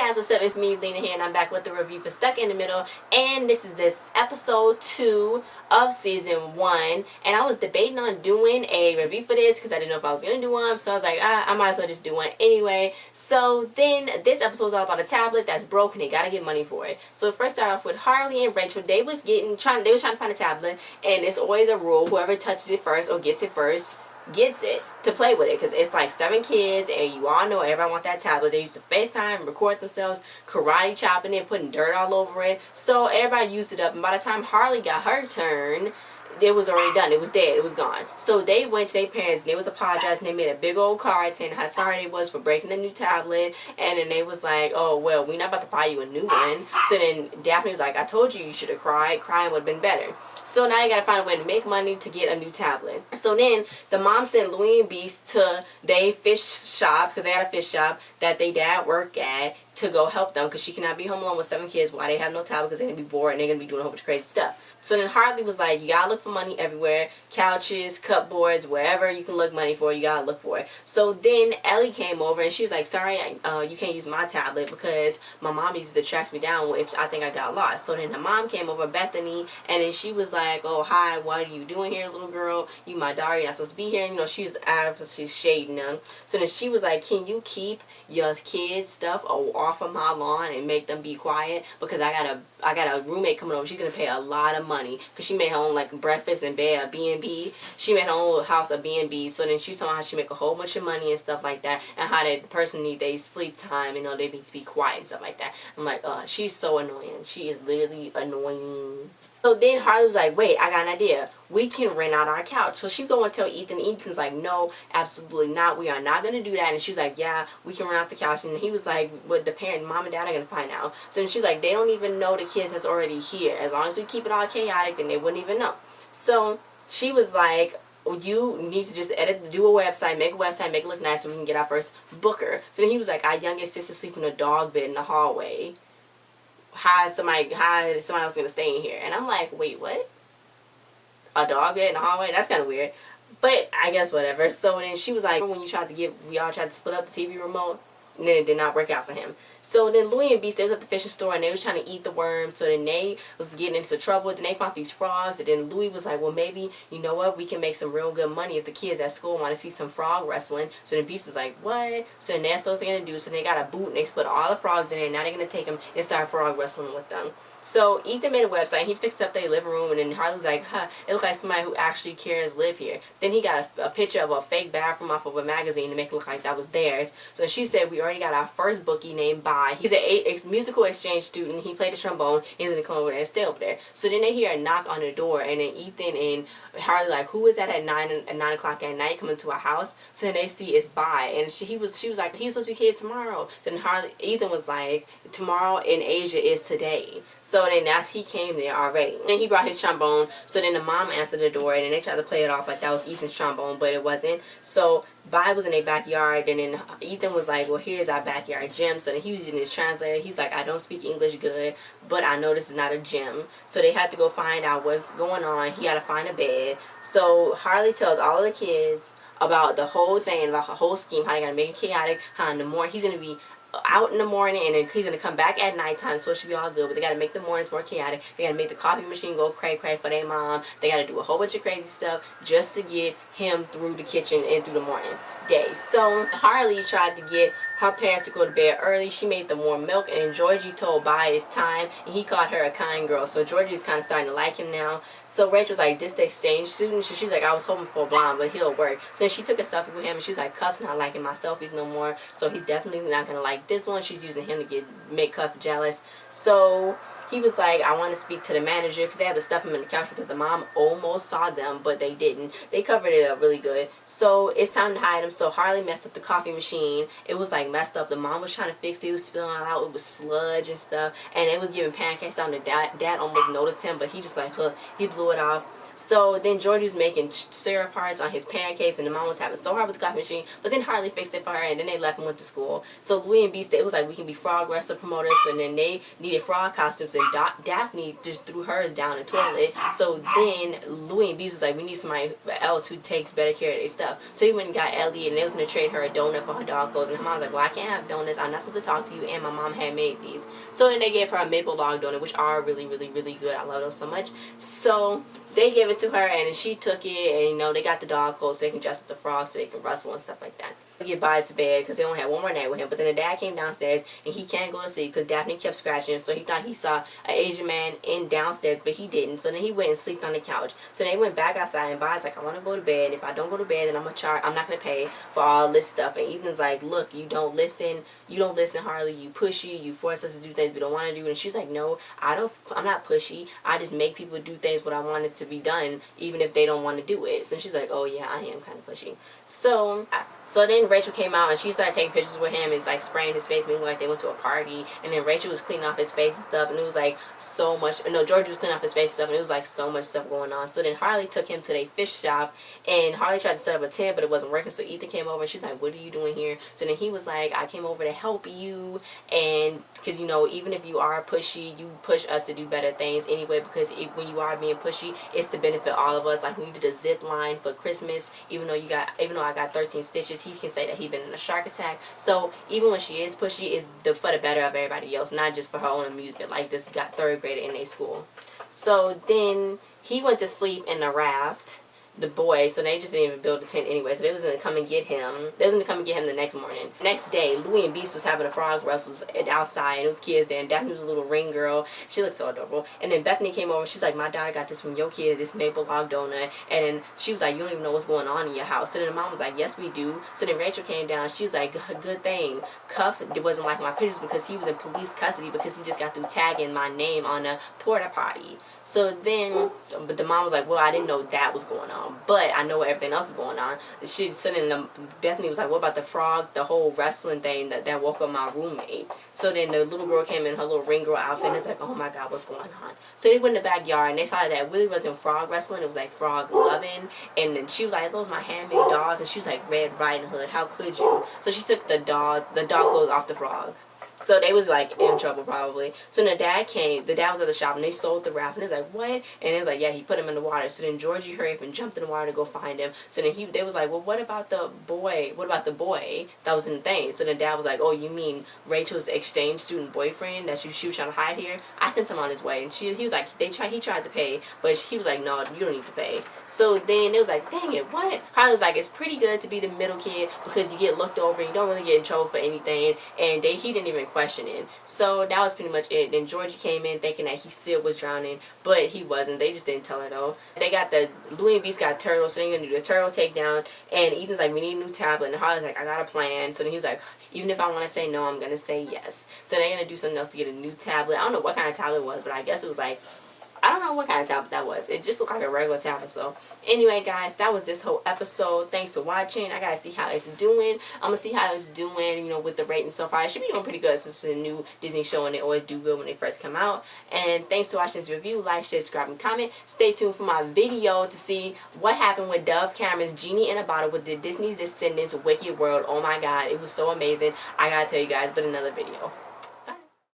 guys, what's up? It's me, Lena here, and I'm back with the review for Stuck in the Middle. And this is episode 2 of season 1. And I was debating on doing a review for this because I didn't know if I was going to do one. So I was like, I might as well just do one anyway. So then this episode is all about a tablet that's broken. They got to get money for it. So first start off with Harley and Rachel. They was trying to find a tablet. And it's always a rule. Whoever touches it first or gets it first gets it to play with it, because it's like 7 kids and you all know everyone want that tablet. They used to FaceTime, record themselves karate chopping it, putting dirt all over it, so everybody used it up. And by the time Harley got her turn, it was already done. It was dead. It was gone. So they went to their parents and they was apologizing. They made a big old card saying how sorry they was for breaking the new tablet. And then they was like, oh, well, we're not about to buy you a new one. So then Daphne was like, I told you should have cried. Crying would have been better. So now you got to find a way to make money to get a new tablet. So then the mom sent Louie and Beast to their fish shop, because they had a fish shop that their dad worked at, to go help them, because she cannot be home alone with 7 kids while they have no tablet, because they're going to be bored and they're going to be doing a whole bunch of crazy stuff. So then Harley was like, you got to look for money everywhere. Couches, cupboards, wherever you can look money for, you got to look for it. So then Ellie came over and she was like, sorry, you can't use my tablet because my mom uses it to track me down if I think I got lost. So then the mom came over, Bethany, and then she was like, oh, hi, what are you doing here, little girl? You my daughter, you're not supposed to be here. And, you know, she's obviously shading them. So then she was like, can you keep your kids' stuff off of my lawn and make them be quiet, because I got a roommate coming over. She's gonna pay a lot of money because she made her own like breakfast and bed, a B&B. She made her own little house, a B&B. So then she told me how she make a whole bunch of money and stuff like that, and how that person need their sleep time, you know, they need to be quiet and stuff like that. I'm like, she's so annoying. She is literally annoying. So then Harley was like, wait, I got an idea. We can rent out our couch. So she go and tell Ethan. Ethan's like, no, absolutely not. We are not going to do that. And she's like, yeah, we can rent out the couch. And he was like, what the parent, mom and dad are going to find out. So then she's like, they don't even know the kids that's already here. As long as we keep it all chaotic, then they wouldn't even know. So she was like, you need to just do a website, make it look nice so we can get our first booker. So then he was like, our youngest sister sleep in a dog bed in the hallway. How is somebody else gonna stay in here? And I'm like, wait, what? A dog bed in the hallway? That's kind of weird. But I guess whatever. So then she was like, when we all tried to split up the TV remote, and then it did not work out for him. So then Louie and Beast, they was at the fishing store and they was trying to eat the worm. So then they was getting into trouble. Then they found these frogs. And then Louie was like, well, maybe, you know what, we can make some real good money if the kids at school want to see some frog wrestling. So then Beast was like, what? So then that's what they're going to do. So they got a boot and they put all the frogs in there. Now they're going to take them and start frog wrestling with them. So Ethan made a website. He fixed up their living room, and then Harley was like, it looks like somebody who actually cares live here. Then he got a picture of a fake bathroom off of a magazine to make it look like that was theirs. So she said, we already got our first bookie named Bai. He's a musical exchange student. He played the trombone. He's going to come over there and stay over there. So then they hear a knock on the door, and then Ethan and Harley like, who is that at 9 o'clock at night coming to our house? So then they see it's Bai, and she was like, he's supposed to be here tomorrow. So then Ethan was like, tomorrow in Asia is today. So then he came there already. And he brought his trombone. So then the mom answered the door, and then they tried to play it off like that was Ethan's trombone, but it wasn't. So Bai was in their backyard, and then Ethan was like, well, here's our backyard gym. So then he was using his translator. He's like, I don't speak English good, but I know this is not a gym. So they had to go find out what's going on. He had to find a bed. So Harley tells all of the kids about the whole thing, about the whole scheme, how they got to make it chaotic, how in the morning he's going to be out in the morning, and then he's going to come back at nighttime, so it should be all good. But they got to make the mornings more chaotic. They got to make the coffee machine go cray cray for their mom. They got to do a whole bunch of crazy stuff just to get him through the kitchen and through the morning day. So Harley tried to get her parents to go to bed early. She made them warm milk, and then Georgie told Bai it's time, and he called her a kind girl. So Georgie's kind of starting to like him now. So Rachel's like, this the exchange student? She's like, I was hoping for a blonde, but he'll work. So she took a selfie with him, and she's like, Cuff's not liking my selfies no more, so he's definitely not gonna like this one. She's using him to make Cuff jealous. So he was like, I want to speak to the manager, because they had to stuff him in the couch because the mom almost saw them, but they didn't. They covered it up really good. So it's time to hide him. So Harley messed up the coffee machine. It was like messed up. The mom was trying to fix it. It was spilling out. It was sludge and stuff. And it was giving pancakes out. And the dad almost noticed him, but he just like, he blew it off. So then Georgie was making syrup hearts on his pancakes, and the mom was having so hard with the coffee machine, but then Harley fixed it for her, and then they left and went to school. So Louie and Beast, it was like, we can be frog wrestler promoters, and then they needed frog costumes, and Daphne just threw hers down the toilet. So then Louie and Beast was like, we need somebody else who takes better care of their stuff. So he went and got Ellie, and they was going to trade her a donut for her dog clothes, and her mom was like, well, I can't have donuts, I'm not supposed to talk to you, and my mom had made these. So then they gave her a maple log donut, which are really, really, really good. I love those so much. So they gave it to her, and she took it, and you know, they got the dog clothes so they can dress up the frogs so they can wrestle and stuff like that. Get by to bed because they only had one more night with him. But then the dad came downstairs and he can't go to sleep because Daphne kept scratching him. So he thought he saw an Asian man in downstairs, but he didn't. So then he went and slept on the couch. So they went back outside, and Bob's like, I want to go to bed. If I don't go to bed, then I'm not gonna pay for all this stuff. And Ethan's like, look, you don't listen, Harley. You pushy. You force us to do things we don't want to do. And she's like, no, I'm not pushy. I just make people do things what I want it to be done, even if they don't want to do it. So she's like, oh yeah, I am kind of pushy. So then Rachel came out and she started taking pictures with him, and it's like spraying his face, making like they went to a party. And then Rachel was cleaning off his face and stuff, and it was like so much. No, George was cleaning off his face and stuff, and it was like so much stuff going on. So then Harley took him to the fish shop, and Harley tried to set up a tent, but it wasn't working. So Ethan came over, and she's like, what are you doing here? So then he was like, I came over to help you, and because, you know, even if you are pushy, you push us to do better things anyway, because when you are being pushy, it's to benefit all of us. Like, we did a zip line for Christmas, even though I got 13 stitches, he can say that he been in a shark attack. So even when she is pushy, it's for the better of everybody else, not just for her own amusement. Like, this got third grader in their school. So then he went to sleep in the raft, the boy, so they just didn't even build a tent anyway. So they was gonna come and get him. They was gonna come and get him the next morning. Next day, Louie and Beast was having a frog wrestles outside, and it was kids there, and Daphne was a little ring girl. She looked so adorable. And then Bethany came over. She's like, my daughter got this from your kid, this maple log donut. And then she was like, you don't even know what's going on in your house. So then the mom was like, yes, we do. So then Rachel came down. She was like, good thing Cuff wasn't like my pictures because he was in police custody because he just got through tagging my name on a porta potty. So then, but the mom was like, well, I didn't know that was going on, but I know everything else is going on. Bethany was like, what about the frog, the whole wrestling thing that woke up my roommate? So then the little girl came in her little ring girl outfit, and it's like, oh my God, what's going on? So they went in the backyard, and they saw that really wasn't frog wrestling, it was like frog loving. And then she was like, those are my handmade dolls, and she was like, Red Riding Hood, how could you? So she took the dog clothes off the frog. So they was like in trouble probably. So then the dad came, the dad was at the shop, and they sold the raft, and it was like, what? And it was like, yeah, he put him in the water. So then Georgie hurried up and jumped in the water to go find him. So then they was like, well, what about the boy that was in the thing? So then dad was like, oh, you mean Rachel's exchange student boyfriend that she was trying to hide here? I sent him on his way. And he was like, he tried to pay, but he was like, no, you don't need to pay. So then it was like, dang it, what? Harley was like, it's pretty good to be the middle kid because you get looked over and you don't really get in trouble for anything. And he didn't even question it. So that was pretty much it. Then Georgie came in thinking that he still was drowning, but he wasn't. They just didn't tell her though. They got Louie and Beast got turtles, so they're gonna do the turtle takedown. And Ethan's like, we need a new tablet. And Harley's like, I got a plan. So then he's like, even if I want to say no, I'm gonna say yes. So they're gonna do something else to get a new tablet. I don't know what kind of tablet it was, but I guess it was like, I don't know what kind of tablet that was. It just looked like a regular tablet. So anyway, guys, that was this whole episode. Thanks for watching. I gotta see how it's doing. I'm gonna see how it's doing, you know, with the rating so far. It should be doing pretty good since it's a new Disney show and they always do good when they first come out. And thanks for watching this review. Like, share, subscribe, and comment. Stay tuned for my video to see what happened with Dove Cameron's Genie in a Bottle with the Disney's Descendants Wicked World. Oh my God, it was so amazing. I gotta tell you guys, but another video.